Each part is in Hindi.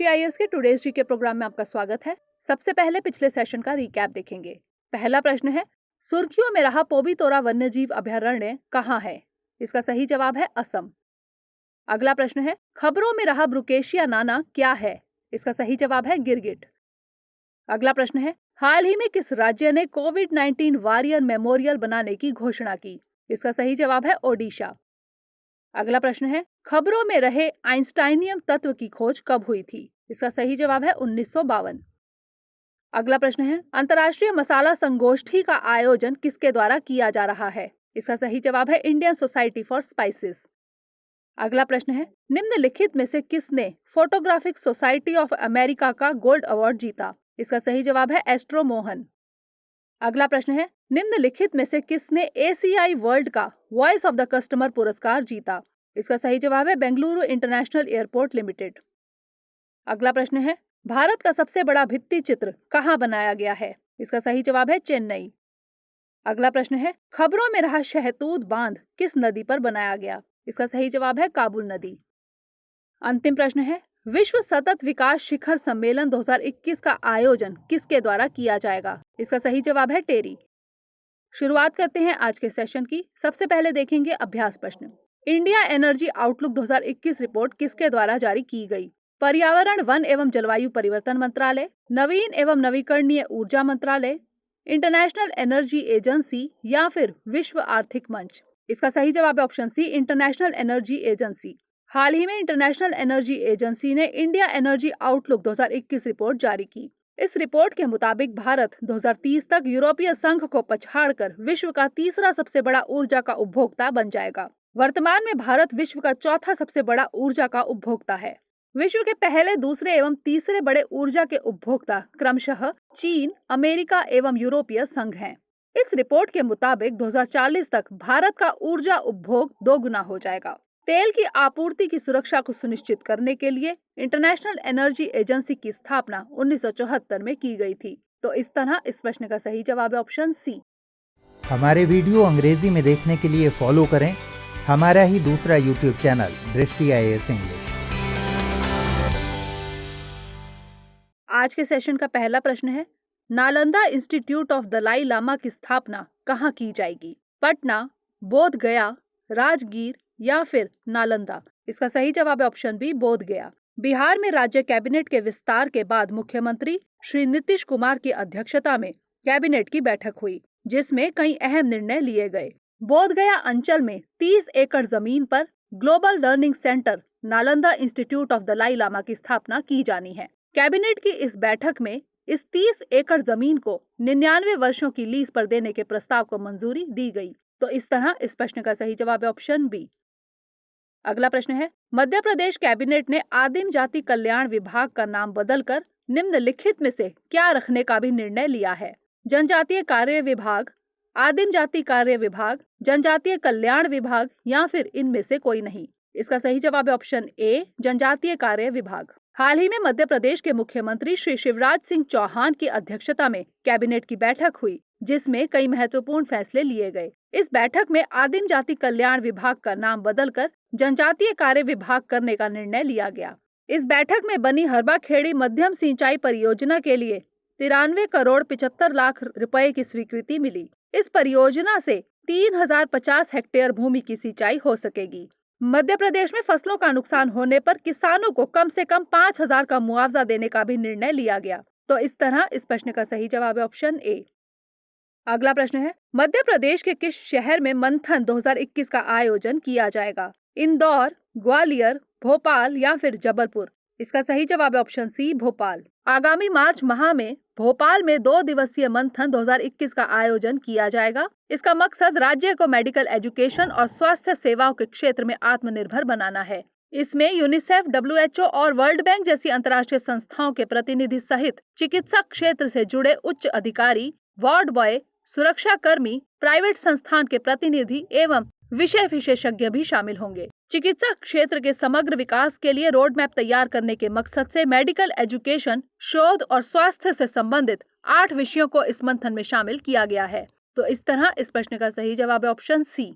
दृष्टि आईएएस के टुडेज जीके प्रोग्राम में आपका स्वागत है। सबसे पहले पिछले सेशन का रिकैप देखेंगे। पहला प्रश्न है, सुर्खियों में रहा पोबीतोरा वन्यजीव अभयारण्य कहाँ है? इसका सही जवाब है असम। अगला प्रश्न है, खबरों में रहा ब्रुकेशिया नाना क्या है? इसका सही जवाब है गिरगिट। अगला प्रश्न है, हाल ही में किस राज्य ने कोविड-19 वॉरियर मेमोरियल बनाने की घोषणा की? इसका सही जवाब है ओडिशा। अगला प्रश्न है, खबरों में रहे आइंस्टाइनियम तत्व की खोज कब हुई थी? इसका सही जवाब है 1952। अगला प्रश्न है, अंतर्राष्ट्रीय मसाला संगोष्ठी का आयोजन किसके द्वारा किया जा रहा है? इसका सही जवाब है इंडियन सोसाइटी फॉर स्पाइसेस। अगला प्रश्न है, निम्नलिखित में से किसने फोटोग्राफिक सोसाइटी ऑफ अमेरिका का गोल्ड अवार्ड जीता? इसका सही जवाब है एस्ट्रो मोहन। अगला प्रश्न है, निम्नलिखित में से किसने एसीआई वर्ल्ड का वॉइस ऑफ द कस्टमर पुरस्कार जीता? इसका सही जवाब है बेंगलुरु इंटरनेशनल एयरपोर्ट लिमिटेड। अगला प्रश्न है, भारत का सबसे बड़ा भित्ति चित्र कहाँ बनाया गया है? इसका सही जवाब है चेन्नई। अगला प्रश्न है, खबरों में रहा शहतूत बांध किस नदी पर बनाया गया? इसका सही जवाब है काबुल नदी। अंतिम प्रश्न है, विश्व सतत विकास शिखर सम्मेलन 2021 का आयोजन किसके द्वारा किया जाएगा? इसका सही जवाब है टेरी। शुरुआत करते हैं आज के सेशन की। सबसे पहले देखेंगे अभ्यास प्रश्न। इंडिया एनर्जी आउटलुक 2021 रिपोर्ट किसके द्वारा जारी की गई? पर्यावरण, वन एवं जलवायु परिवर्तन मंत्रालय, नवीन एवं नवीकरणीय ऊर्जा मंत्रालय, इंटरनेशनल एनर्जी एजेंसी या फिर विश्व आर्थिक मंच? इसका सही जवाब है option C, International Energy Agency. हाल ही में इंटरनेशनल एनर्जी एजेंसी ने इंडिया एनर्जी आउटलुक 2021 रिपोर्ट जारी की। इस रिपोर्ट के मुताबिक भारत 2030 तक यूरोपीय संघ को पछाड़कर विश्व का तीसरा सबसे बड़ा ऊर्जा का उपभोक्ता बन जाएगा। वर्तमान में भारत विश्व का चौथा सबसे बड़ा ऊर्जा का उपभोक्ता है। विश्व के पहले, दूसरे एवं तीसरे बड़े ऊर्जा के उपभोक्ता क्रमशः चीन, अमेरिका एवं यूरोपीय संघ हैं। इस रिपोर्ट के मुताबिक 2040 तक भारत का ऊर्जा उपभोग 2 गुना हो जाएगा। तेल की आपूर्ति की सुरक्षा को सुनिश्चित करने के लिए इंटरनेशनल एनर्जी एजेंसी की स्थापना 1974 में की गई थी। तो इस तरह इस प्रश्न का सही जवाब है ऑप्शन सी। हमारे वीडियो अंग्रेजी में देखने के लिए फॉलो करें हमारा ही दूसरा यूट्यूब चैनल दृष्टि आईएएस इंग्लिश। आज के सेशन का पहला प्रश्न है, नालंदा इंस्टीट्यूट ऑफ दलाई लामा की स्थापना कहाँ की जाएगी? पटना, बोध गया, राजगीर या फिर नालंदा? इसका सही जवाब है ऑप्शन बी, बोध गया। बिहार में राज्य कैबिनेट के विस्तार के बाद मुख्यमंत्री श्री नीतीश कुमार की अध्यक्षता में कैबिनेट की बैठक हुई, जिसमें कई अहम निर्णय लिए गए। बोध गया अंचल में 30 एकड़ जमीन पर global learning centre Nalanda institute of Dalai Lama की स्थापना की जानी है। कैबिनेट की इस बैठक में इस 30 एकड़ जमीन को 99 वर्षों की लीज पर देने के प्रस्ताव को मंजूरी दी गई। तो इस तरह इस प्रश्न का सही जवाब है ऑप्शन बी। अगला प्रश्न है, मध्य प्रदेश कैबिनेट ने आदिम जाति कल्याण विभाग का नाम बदलकर निम्नलिखित में से क्या रखने का भी निर्णय लिया है? जनजातीय कार्य विभाग, आदिम जाति कार्य विभाग, जनजातीय कल्याण विभाग या फिर इनमें से कोई नहीं? इसका सही जवाब है ऑप्शन ए, जनजातीय कार्य विभाग। हाल ही में मध्य प्रदेश के मुख्यमंत्री श्री शिवराज सिंह चौहान की अध्यक्षता में कैबिनेट की बैठक हुई, जिसमें कई महत्वपूर्ण फैसले लिए गए। इस बैठक में आदिम जाति कल्याण विभाग का नाम बदलकर जनजातीय कार्य विभाग करने का निर्णय लिया गया। इस बैठक में बनी हरबा खेड़ी मध्यम सिंचाई परियोजना के लिए 93 करोड़ 75 लाख रुपए की स्वीकृति मिली। इस परियोजना से 3050 हेक्टेयर भूमि की सिंचाई हो सकेगी। मध्य प्रदेश में फसलों का नुकसान होने पर किसानों को कम से कम 5000 का मुआवजा देने का भी निर्णय लिया गया। तो इस तरह इस प्रश्न का सही जवाब है ऑप्शन ए। अगला प्रश्न है, मध्य प्रदेश के किस शहर में मंथन 2021 का आयोजन किया जाएगा? इंदौर, ग्वालियर, भोपाल या फिर जबलपुर? इसका सही जवाब है ऑप्शन सी, भोपाल। आगामी मार्च माह में भोपाल में 2 दिवसीय मंथन 2021 का आयोजन किया जाएगा। इसका मकसद राज्य को मेडिकल एजुकेशन और स्वास्थ्य सेवाओं के क्षेत्र में आत्मनिर्भर बनाना है। इसमें यूनिसेफ, WHO और वर्ल्ड बैंक जैसी अंतर्राष्ट्रीय संस्थाओं के प्रतिनिधि सहित चिकित्सा क्षेत्र से जुड़े उच्च अधिकारी, वार्ड बॉय, सुरक्षा कर्मी, प्राइवेट संस्थान के प्रतिनिधि एवं विषय विशेषज्ञ भी शामिल होंगे। चिकित्सा क्षेत्र के समग्र विकास के लिए रोड मैप तैयार करने के मकसद से मेडिकल एजुकेशन, शोध और स्वास्थ्य से संबंधित 8 विषयों को इस मंथन में शामिल किया गया है। तो इस तरह इस प्रश्न का सही जवाब है ऑप्शन सी।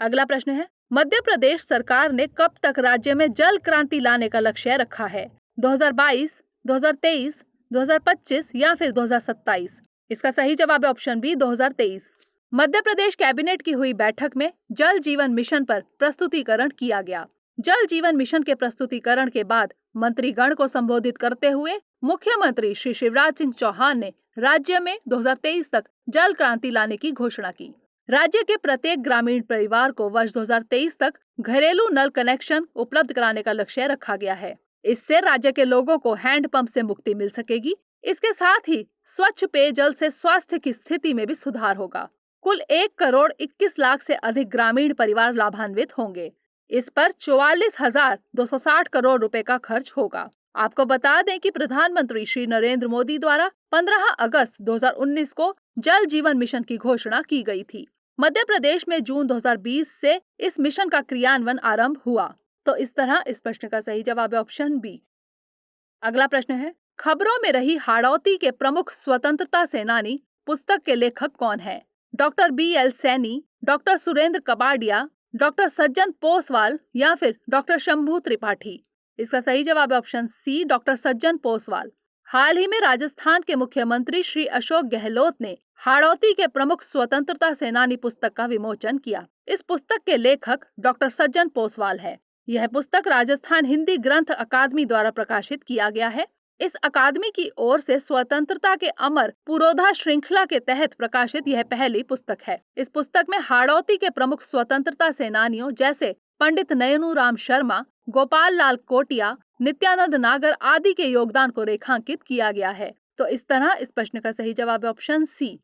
अगला प्रश्न है, मध्य प्रदेश सरकार ने कब तक राज्य में जल क्रांति लाने का लक्ष्य रखा है? 2022, 2023, 2025 या फिर 2027? इसका सही जवाब है option B 2023। Madhya Pradesh cabinet की हुई बैठक में जल जीवन मिशन पर प्रस्तुतिकरण किया गया। जल जीवन मिशन के प्रस्तुतिकरण के बाद मंत्रीगण को संबोधित करते हुए मुख्यमंत्री श्री शिवराज सिंह चौहान ने राज्य में 2023 तक जल क्रांति लाने की घोषणा की। राज्य के प्रत्येक ग्रामीण परिवार को वर्ष 2023 तक घरेलू नल कनेक्शन उपलब्ध कराने का लक्ष्य रखा गया है। इससे राज्य के लोगों को हैंडपंप से मुक्ति मिल सकेगी। इसके साथ ही स्वच्छ पेयजल से स्वास्थ्य की स्थिति में भी सुधार होगा। कुल 1,21,00,000 से अधिक ग्रामीण परिवार लाभान्वित होंगे। इस पर 44,260 करोड़ रुपए का खर्च होगा। आपको बता दें कि प्रधानमंत्री श्री नरेंद्र मोदी द्वारा 15 अगस्त 2019 को जल जीवन मिशन की घोषणा की गई थी। मध्य प्रदेश में जून 2020 से इस मिशन का क्रियान्वयन आरंभ हुआ। तो इस तरह इस प्रश्न का सही जवाब है ऑप्शन बी। अगला प्रश्न है, खबरों में रही हाड़ौती के प्रमुख स्वतंत्रता सेनानी पुस्तक के लेखक कौन है? Doctor BL Saini, doctor Surendra Kabadia, doctor सज्जन पोसवाल या फिर डॉक्टर शंभू त्रिपाठी? इसका सही जवाब है ऑप्शन सी डॉक्टर सज्जन पोसवाल। हाल ही में राजस्थान के मुख्यमंत्री श्री अशोक गहलोत ने हाड़ौती के प्रमुख स्वतंत्रता सेनानी पुस्तक का विमोचन किया। इस पुस्तक के लेखक डॉक्टर सज्जन पोसवाल है। यह पुस्तक राजस्थान हिंदी ग्रंथ अकादमी द्वारा प्रकाशित किया गया है। इस अकादमी की ओर से स्वतंत्रता के अमर पुरोधा श्रृंखला के तहत प्रकाशित यह पहली पुस्तक है। इस पुस्तक में हाड़ौती के प्रमुख स्वतंत्रता सेनानियों जैसे पंडित नयनू राम शर्मा, गोपाल लाल कोटिया, नित्यानंद नागर आदि के योगदान को रेखांकित किया गया है। तो इस तरह इस प्रश्न का सही जवाब है ऑप्शन सी।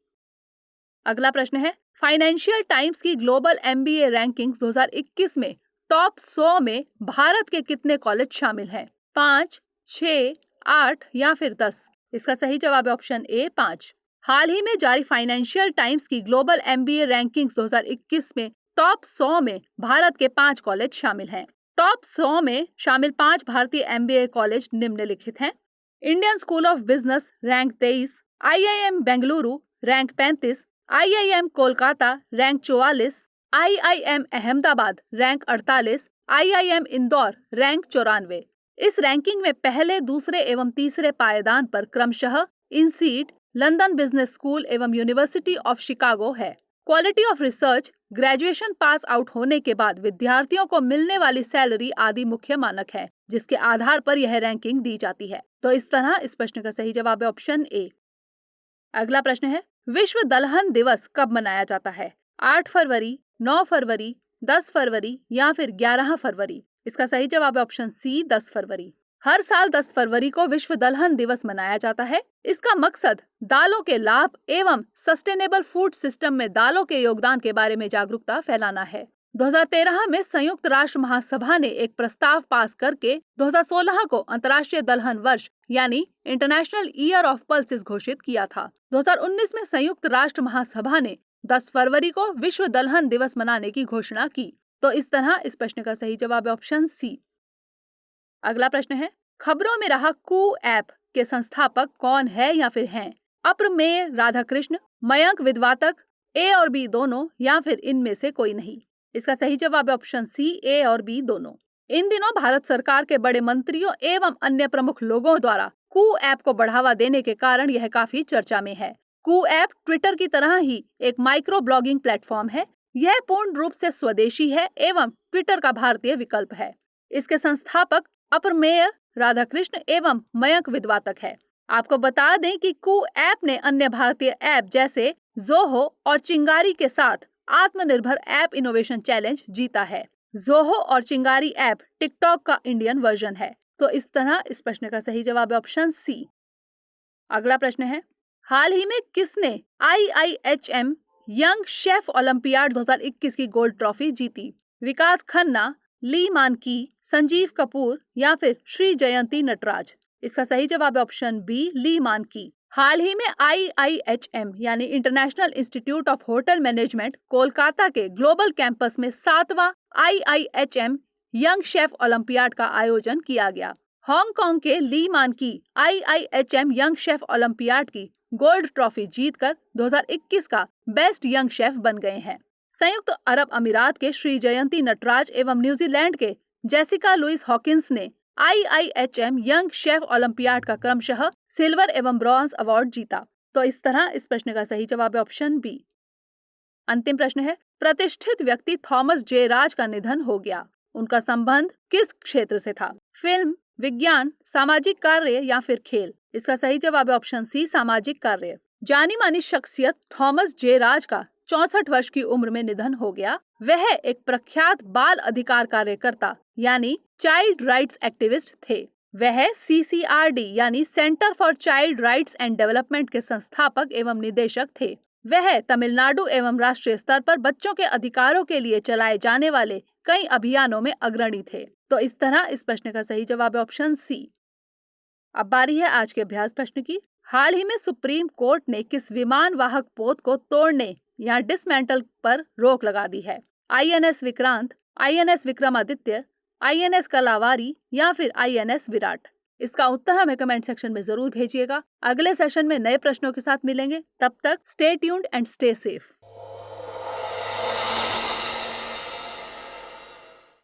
अगला प्रश्न है, फाइनेंशियल टाइम्स की ग्लोबल MBA रैंकिंग्स 2021 में टॉप 100 में भारत के कितने कॉलेज शामिल हैं? 5, 6, 8 या फिर 10? इसका सही जवाब है ऑप्शन ए 5। हाल ही में जारी फाइनेंशियल टाइम्स की ग्लोबल MBA रैंकिंग्स 2021 में टॉप 100 में भारत के 5 कॉलेज शामिल हैं। टॉप 100 में शामिल 5 भारतीय MBA कॉलेज निम्नलिखित हैं: Indian school of business rank 23, IIM Bengaluru rank 35, IIM Kolkata rank 44, IIM Ahmedabad rank 48, IIM Indore rank 94। इस रैंकिंग में पहले, दूसरे एवं तीसरे पायदान पर क्रमशः इनसीड, लंदन बिजनेस स्कूल एवं यूनिवर्सिटी ऑफ शिकागो है। Quality of research, graduation pass out होने के बाद विद्यार्थियों को मिलने वाली सैलरी आदि मुख्य मानक है, जिसके आधार पर यह रैंकिंग दी जाती है। तो इस तरह इस प्रश्न का सही जवाब है ऑप्शन ए। अगला प्रश्न है, विश्व दलहन दिवस कब मनाया जाता है? 8 फरवरी, 9 फरवरी, 10 फरवरी या फिर 11 फरवरी? इसका सही जवाब है ऑप्शन सी 10 फरवरी। हर साल 10 फरवरी को विश्व दलहन दिवस मनाया जाता है। इसका मकसद दालों के लाभ एवं सस्टेनेबल फूड सिस्टम में दालों के योगदान के बारे में जागरूकता फैलाना है। 2013 में संयुक्त राष्ट्र महासभा ने एक प्रस्ताव पास करके 2016 को अंतर्राष्ट्रीय दलहन वर्ष यानी इंटरनेशनल ईयर ऑफ पल्सेस घोषित किया था। 2019 में संयुक्त राष्ट्र महासभा ने 10 फरवरी को विश्व दलहन दिवस मनाने की घोषणा की। तो इस तरह इस प्रश्न का सही जवाब है ऑप्शन सी। अगला प्रश्न है, खबरों में रहा कू ऐप के संस्थापक कौन है या फिर हैं? अप्रमेय राधाकृष्ण, मयंक विद्वातक, ए और बी दोनों या फिर इनमें से कोई नहीं? इसका सही जवाब है ऑप्शन सी ए और बी दोनों। इन दिनों भारत सरकार के बड़े मंत्रियों एवं अन्य प्रमुख लोगों द्वारा कू ऐप को बढ़ावा देने के कारण यह काफी चर्चा में है। कू ऐप ट्विटर की तरह ही एक माइक्रो ब्लॉगिंग प्लेटफॉर्म है। यह पूर्ण रूप से स्वदेशी है एवं ट्विटर का भारतीय विकल्प है। इसके संस्थापक अप्रमेय राधाकृष्ण एवं मयंक विद्वातक है। आपको बता दें कि कू ऐप ने अन्य भारतीय ऐप जैसे ज़ोहो और चिंगारी के साथ आत्मनिर्भर ऐप इनोवेशन चैलेंज जीता है। ज़ोहो और चिंगारी ऐप टिकटॉक का इंडियन वर्जन है। तो इस तरह इस प्रश्न का सही जवाब है ऑप्शन सी। अगला प्रश्न है, हाल ही में किसने IIHM यंग शेफ ओलंपियाड 2021 की गोल्ड ट्रॉफी जीती? विकास खन्ना, ली मानकी, संजीव कपूर या फिर श्री जयंती नटराज? इसका सही जवाब है ऑप्शन बी ली मानकी। हाल ही में IIHM यानी international institute of hotel management Kolkata के ग्लोबल कैंपस में 7वां IIHM यंग शेफ ओलंपियाड का आयोजन किया गया। हांगकांग के ली मानकी IIHM यंग शेफ ओलंपियाड की गोल्ड ट्रॉफी जीतकर 2021 का बेस्ट यंग शेफ बन गए हैं। संयुक्त अरब अमीरात के श्री जयंती नटराज एवं न्यूजीलैंड के जेसिका लुइस हॉकिंस ने IIHM यंग शेफ ओलंपियाड का क्रमशः सिल्वर एवं ब्रॉन्ज अवार्ड जीता। तो इस तरह इस प्रश्न का सही जवाब है ऑप्शन बी। अंतिम प्रश्न है, प्रतिष्ठित व्यक्ति थॉमस जे राज का निधन हो गया, उनका संबंध किस क्षेत्र से था? फिल्म, विज्ञान, सामाजिक कार्य या फिर खेल? इसका सही जवाब है ऑप्शन सी, सामाजिक कार्य। जानी मानी शख्सियत थॉमस जे राज का 64 वर्ष की उम्र में निधन हो गया। वह एक प्रख्यात बाल अधिकार कार्यकर्ता यानी चाइल्ड राइट्स एक्टिविस्ट थे। वह CCRD यानी centre for child rights and development के संस्थापक एवं निदेशक थे। वह तमिलनाडु एवं राष्ट्रीय स्तर पर बच्चों के अधिकारों के लिए चलाए जाने वाले कई अभियानों में अग्रणी थे। तो इस तरह इस प्रश्न का सही जवाब है ऑप्शन सी। अब बारी है आज के अभ्यास प्रश्न की। हाल ही में सुप्रीम कोर्ट ने किस विमान वाहक पोत को तोड़ने या डिसमेंटल पर रोक लगा दी है? INS Vikrant, INS Vikramaditya, INS कलावारी या फिर INS विराट? इसका उत्तर हमें कमेंट सेक्शन में जरूर भेजिएगा। अगले सेशन में नए प्रश्नों के साथ मिलेंगे। तब तक stay tuned and stay safe.